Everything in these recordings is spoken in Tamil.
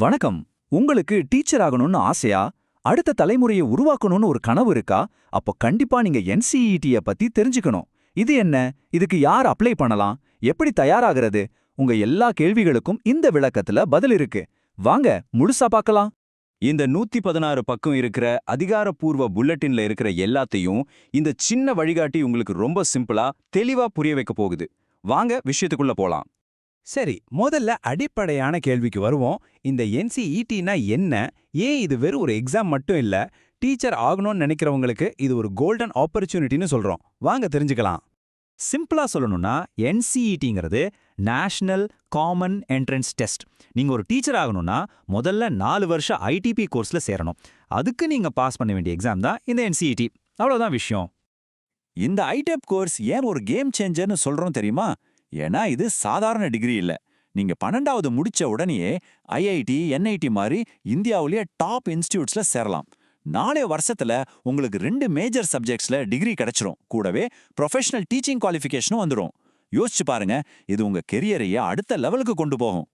வணக்கம். உங்களுக்கு டீச்சர் ஆகணும்னு ஆசையா? அடுத்த தலைமுறையை உருவாக்கணும்னு ஒரு கனவு இருக்கா? அப்போ கண்டிப்பா நீங்க NCET பத்தி தெரிஞ்சுக்கணும். இது என்ன? இதுக்கு யார் அப்ளை பண்ணலாம்? எப்படி தயாராகிறது? உங்க எல்லா கேள்விகளுக்கும் இந்த விளக்கத்துல பதில் இருக்கு. வாங்க முழுசா பார்க்கலாம். இந்த 116 பக்கம் இருக்கிற அதிகாரப்பூர்வ புல்லட்டின்ல இருக்கிற எல்லாத்தையும் இந்த சின்ன வழிகாட்டி உங்களுக்கு ரொம்ப சிம்பிளா தெளிவா புரிய வைக்க போகுது. வாங்க விஷயத்துக்குள்ள போலாம். சரி, முதல்ல அடிப்படையான கேள்விக்கு வருவோம். இந்த NCETனா என்ன? ஏன் இது வெறும் ஒரு எக்ஸாம் மட்டும் இல்ல, டீச்சர் ஆகணும்னு நினைக்கிறவங்களுக்கு இது ஒரு கோல்டன் ஆப்பர்ச்சுனிட்டின்னு சொல்றோம். வாங்க தெரிஞ்சுக்கலாம். சிம்பிளா சொல்லணும்னா NCETங்கிறது நேஷனல் காமன் என்ட்ரன்ஸ் டெஸ்ட். நீங்க ஒரு டீச்சர் ஆகணும்னா முதல்ல 4 வருஷம் ITP கோர்ஸ்ல சேரணும். அதுக்கு நீங்க பாஸ் பண்ண வேண்டிய எக்ஸாம் தான் இந்த NCET. அவ்வளவுதான் விஷயம். இந்த ஐடெப் கோர்ஸ் ஏன் ஒரு கேம் சேஞ்சர்னு சொல்றோம் தெரியுமா? ஏன்னா இது சாதாரண டிகிரி இல்ல. நீங்க 12வது முடிச்ச உடனேயே IIT, NIT மாதிரி இந்தியாவிலேயே டாப் இன்ஸ்டிடியூட்ஸ்ல சேரலாம். நாளே வருஷத்துல உங்களுக்கு 2 மேஜர் சப்ஜெக்ட்ஸ்ல டிகிரி கிடைச்சிரும். கூடவே ப்ரொஃபஷனல் டீச்சிங் குவாலிஃபிகேஷனும் வந்துடும். யோசிச்சு பாருங்க, இது உங்க கெரியரையே அடுத்த லெவலுக்கு கொண்டு போகும்.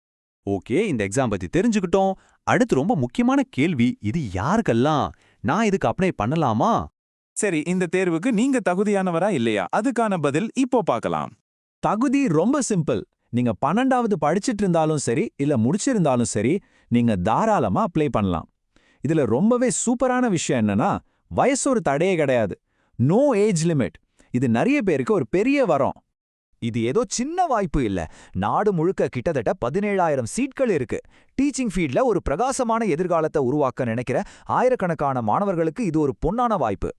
ஓகே, இந்த எக்ஸாம் பத்தி தெரிஞ்சுக்கிட்டோம். அடுத்து ரொம்ப முக்கியமான கேள்வி, இது யாருக்கெல்லாம்? நான் இதுக்கு அப்ளை பண்ணலாமா? சரி, இந்த தேர்வுக்கு நீங்க தகுதியானவரா இல்லையா? அதுக்கான பதில் இப்போ பார்க்கலாம். தகுதி ரொம்ப சிம்பிள். நீங்க 12வது படிச்சிட்டு இருந்தாலும் சரி இல்ல முடிச்சிருந்தாலும் சரி, நீங்க தாராளமா அப்ளை பண்ணலாம். இதுல ரொம்பவே சூப்பரான விஷயம் என்னன்னா, வயசு ஒரு தடையே கிடையாது. No age limit. இது நிறைய பேருக்கு ஒரு பெரிய வரம். இது ஏதோ சின்ன வாய்ப்பு இல்ல. நாடு முழுக்க கிட்டத்தட்ட 17,000 சீட்கள் இருக்கு. டீச்சிங் ஃபீல்ட்ல ஒரு பிரகாசமான எதிர்காலத்தை உருவாக்க நினைக்கிற ஆயிரக்கணக்கான மாணவர்களுக்கு இது ஒரு பொன்னான வாய்ப்பு.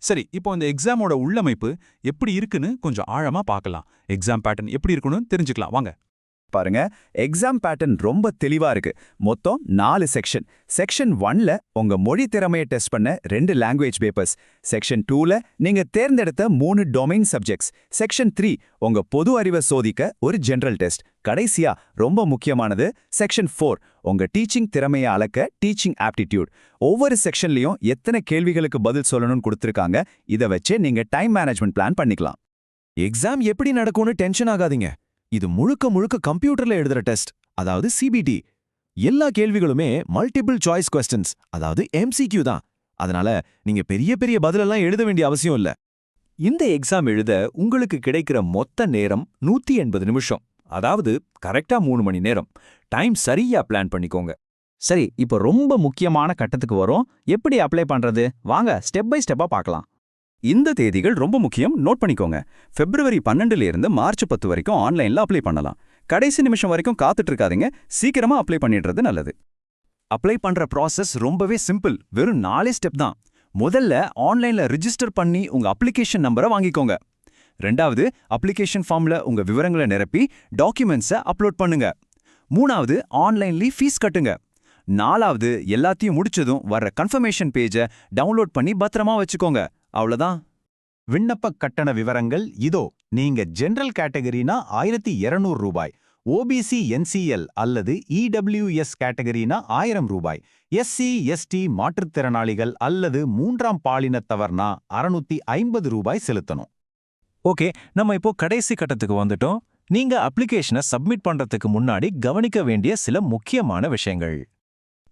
சரி, இப்போ இந்த எக்ஸாமோட உள்ளமைப்பு எப்படி இருக்குன்னு கொஞ்சம் ஆழமா பார்க்கலாம். எக்ஸாம் பேட்டர்ன் எப்படி இருக்குன்னு தெரிஞ்சுக்கலாம் வாங்க. பாருங்க, எக்ஸாம் பேட்டர்ன் ரொம்ப தெளிவா இருக்கு. மொத்தம் 4 செக்ஷன். செக்ஷன் 1ல உங்க மொழி திறமையை டெஸ்ட் பண்ண 2 லாங்குவேஜ் பேப்பர்ஸ். செக்ஷன் 2ல நீங்க தேர்ந்தெடுத்த 3 டொமைன் சப்ஜெக்ட்ஸ். செக்ஷன் 3 உங்க பொது அறிவை சோதிக்க ஒரு ஜெனரல் டெஸ்ட். கடைசியா ரொம்ப முக்கியமானது செக்ஷன் 4 உங்க டீச்சிங் திறமையை அளக்க டீச்சிங் ஆப்டிடியூட். ஒவ்வொரு செக்ஷன்லயும் எத்தனை கேள்விகளுக்கு பதில் சொல்லணும்னு கொடுத்திருக்காங்க. இதை வச்சே நீங்க டைம் மேனேஜ்மெண்ட் பிளான் பண்ணிக்கலாம். எக்ஸாம் எப்படி நடக்கும்னு டென்ஷன் ஆகாதீங்க. இது முழுக்க முழுக்க கம்ப்யூட்டர்ல எழுதுற டெஸ்ட், அதாவது CBT. எல்லா கேள்விகளுமே மல்டிபிள் சாய்ஸ் கொஸ்டின்ஸ், அதாவது MCQ தான். அதனால நீங்க பெரிய பெரிய பதிலெல்லாம் எழுத வேண்டிய அவசியம் இல்ல. இந்த எக்ஸாம் எழுத உங்களுக்கு கிடைக்கிற மொத்த நேரம் 180 நிமிஷம். அதாவது கரெக்டா 3 மணி நேரம். டைம் சரியா பிளான் பண்ணிக்கோங்க. சரி, இப்போ ரொம்ப முக்கியமான கட்டத்துக்கு வரோம். எப்படி அப்ளை பண்றது? வாங்க ஸ்டெப் பை ஸ்டெப்பா பார்க்கலாம். இந்த தேதிகள் ரொம்ப முக்கியம், நோட் பண்ணிக்கோங்க. February 12ல இருந்து March 10 வரைக்கும் ஆன்லைன்ல அப்ளை பண்ணலாம். கடைசி நிமிஷம் வரைக்கும் காத்துட்டு இருக்காதீங்க, சீக்கிரமா அப்ளை பண்ணிடுறது நல்லது. அப்ளை பண்ற ப்ராசஸ் ரொம்பவே சிம்பிள். வெறும் 4 ஸ்டெப் தான். முதல்ல ஆன்லைன்ல ரிஜிஸ்டர் பண்ணி உங்க அப்ளிகேஷன் நம்பரை வாங்கிக்கோங்க. ரெண்டாவது, அப்ளிகேஷன் ஃபார்ம்ல உங்க விவரங்களை நிரப்பி டாக்குமெண்ட்ஸை அப்லோட் பண்ணுங்க. மூணாவது, ஆன்லைன்லயே ஃபீஸ் கட்டுங்க. நாலாவது, எல்லாத்தையும் முடிச்சதும் வர்ற கன்ஃபர்மேஷன் பேஜை டவுன்லோட் பண்ணி பத்திரமா வச்சுக்கோங்க. அவ்வளவுதான். விண்ணப்ப கட்டண விவரங்கள் இதோ. நீங்க ஜெனரல் கேட்டகரினா 1200 ரூபாய், OBC NCL அல்லது EWS கேட்டகரினா 1000 ரூபாய், SC ST மாற்றுத்திறனாளிகள் அல்லது 3ஆம் பாலினத்தவர்னா 650 ரூபாய் செலுத்தணும். ஓகே, நம்ம இப்போ கடைசி கட்டத்துக்கு வந்துட்டோம். நீங்க அப்ளிகேஷனை சப்மிட் பண்றதுக்கு முன்னாடி கவனிக்க வேண்டிய சில முக்கியமான விஷயங்கள்.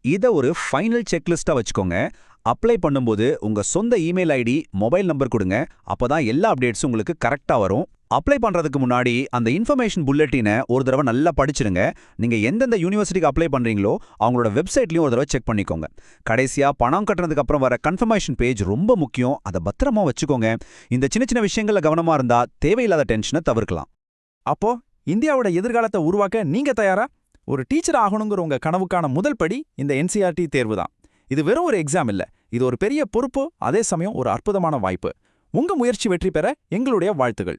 இதை ஒரு ஃபைனல் செக்லிஸ்டா வச்சுக்கோங்க. அப்ளை பண்ணும்போது உங்க சொந்த இமெயில் ஐடி, மொபைல் நம்பர் கொடுங்க. அப்பதான் எல்லா அப்டேட்ஸும் உங்களுக்கு கரெக்டா வரும். அப்ளை பண்றதுக்கு முன்னாடி அந்த இன்ஃபர்மேஷன் புல்லட்டினை ஒரு தடவை நல்லா படிச்சிருங்க. நீங்க எந்தெந்த யூனிவர்சிட்டிக்கு அப்ளை பண்றீங்களோ அவங்களோட வெப்சைட்லயும் ஒரு தடவை செக் பண்ணிக்கோங்க. கடைசியா பணம் கட்டுறதுக்கு அப்புறம் வர கன்ஃபர்மேஷன் பேஜ் ரொம்ப முக்கியம். அதை பத்திரமா வச்சுக்கோங்க. இந்த சின்ன சின்ன விஷயங்கள்ல கவனமா இருந்தா தேவையில்லாத டென்ஷனை தவிர்க்கலாம். அப்போ இந்தியாவோட எதிர்காலத்தை உருவாக்க நீங்க தயாரா? ஒரு டீச்சர் ஆகணுங்கிற உங்க கனவுக்கான முதல் படி இந்த NCERT தேர்வு தான். இது வெறும் ஒரு எக்ஸாம் இல்ல, இது ஒரு பெரிய பொறுப்பு, அதே சமயம் ஒரு அற்புதமான வாய்ப்பு. உங்க முயற்சி வெற்றி பெற எங்களுடைய வாழ்த்துகள்.